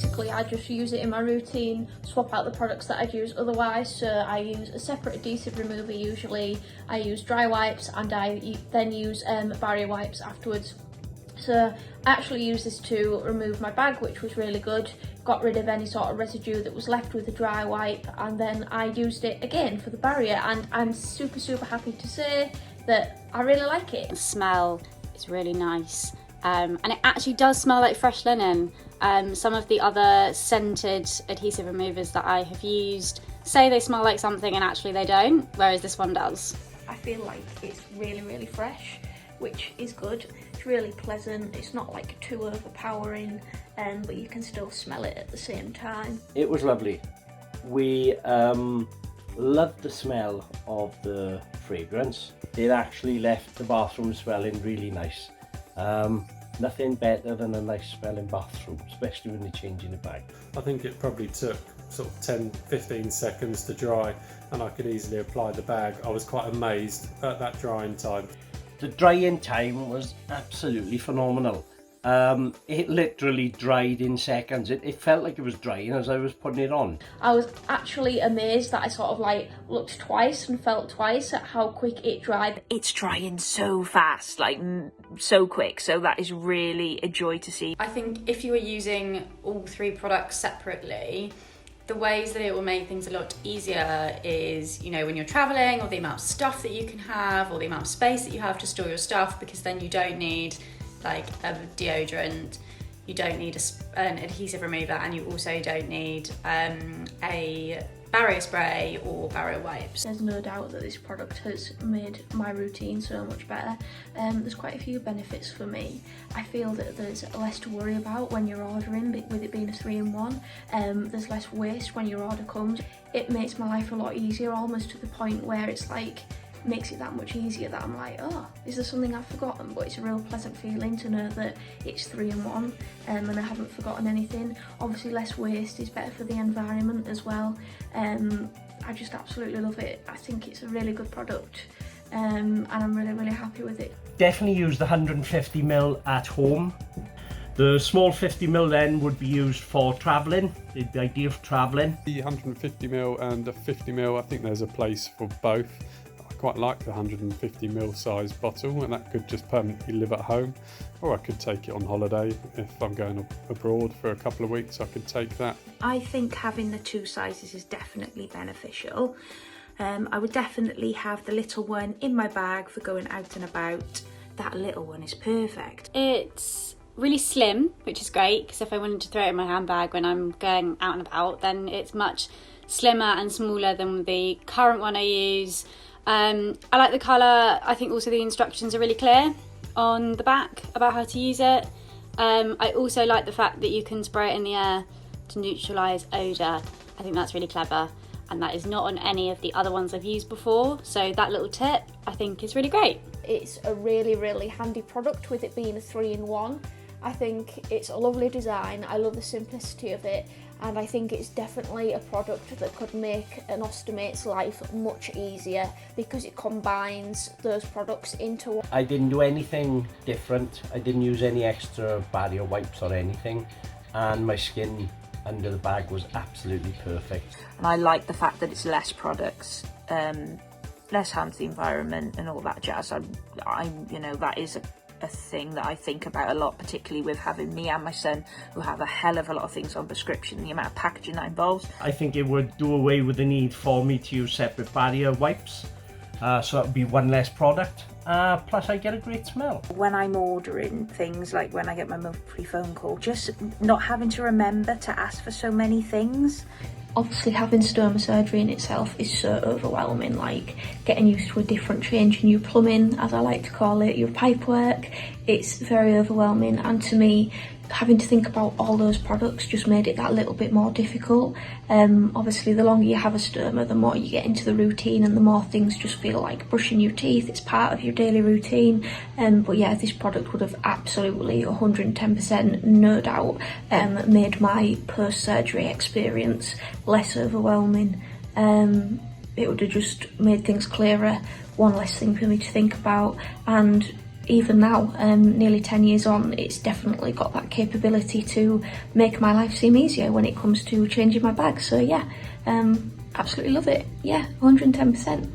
basically I just use it in my routine, swap out the products that I'd use otherwise. So I use a separate adhesive remover usually, I use dry wipes, and I then use barrier wipes afterwards. So I actually used this to remove my bag, which was really good, got rid of any sort of residue that was left with the dry wipe, and then I used it again for the barrier, and I'm super happy to say that I really like it. The smell is really nice, and it actually does smell like fresh linen. Some of the other scented adhesive removers that I have used say they smell like something and actually they don't, whereas this one does. I feel like it's really fresh, which is good. It's really pleasant, it's not like too overpowering, but you can still smell it at the same time. It was lovely. We loved the smell of the fragrance. It actually left the bathroom smelling really nice. Nothing better than a nice smelling bathroom, especially when you're changing a bag. I think it probably took sort of 10-15 seconds to dry, and I could easily apply the bag. I was quite amazed at that drying time. The drying time was absolutely phenomenal. It literally dried in seconds. It felt like it was drying as I was putting it on. I was actually amazed that I sort of like looked twice and felt twice at how quick it dried. It's drying so fast, like so quick, so that is really a joy to see. I think if you were using all three products separately, the ways that it will make things a lot easier is, you know, when you're traveling, or the amount of stuff that you can have, or the amount of space that you have to store your stuff, because then you don't need like a deodorant, you don't need an adhesive remover, and you also don't need a barrier spray or barrier wipes. There's no doubt that this product has made my routine so much better. There's quite a few benefits for me. I feel that there's less to worry about when you're ordering, with it being a 3-in-1. There's less waste when your order comes. It makes my life a lot easier, almost to the point where it's like, makes it that much easier that I'm like, oh, is there something I've forgotten? But it's a real pleasant feeling to know that it's 3-in-1, and I haven't forgotten anything. Obviously less waste is better for the environment as well. I just absolutely love it. I think it's a really good product, and I'm really happy with it. Definitely use the 150ml at home. The small 50ml then would be used for travelling, the idea of travelling. The 150ml and the 50ml, I think there's a place for both. I quite like the 150ml size bottle, and that could just permanently live at home, or I could take it on holiday. If I'm going abroad for a couple of weeks, I could take that. I think having the two sizes is definitely beneficial. I would definitely have the little one in my bag for going out and about. That little one is perfect. It's really slim, which is great, because if I wanted to throw it in my handbag when I'm going out and about, then it's much slimmer and smaller than the current one I use. I like the colour. I think also the instructions are really clear on the back about how to use it. I also like the fact that you can spray it in the air to neutralise odour. I think that's really clever, and that is not on any of the other ones I've used before, so that little tip I think is really great. It's a really handy product, with it being a 3-in-1. I think it's a lovely design, I love the simplicity of it, and I think it's definitely a product that could make an ostomate's life much easier, because it combines those products into one. I didn't do anything different. I didn't use any extra barrier wipes or anything, and my skin under the bag was absolutely perfect. And I like the fact that it's less products, less harm to the environment and all that jazz. You know, that is a thing that I think about a lot, particularly with having me and my son, who have a hell of a lot of things on prescription, the amount of packaging that involves. I think it would do away with the need for me to use separate barrier wipes, so it would be one less product, plus I get a great smell. When I'm ordering things, like when I get my monthly phone call, just not having to remember to ask for so many things. Obviously having stoma surgery in itself is so overwhelming, like getting used to a different change in your plumbing, as I like to call it, your pipe work. It's very overwhelming, and to me, having to think about all those products just made it that little bit more difficult. Obviously the longer you have a stoma, the more you get into the routine, and the more things just feel like brushing your teeth. It's part of your daily routine. But yeah, this product would have absolutely 110%, no doubt, made my post-surgery experience less overwhelming. It would have just made things clearer, one less thing for me to think about, and even now, nearly 10 years on, it's definitely got that capability to make my life seem easier when it comes to changing my bag. So yeah, absolutely love it. Yeah, 110%.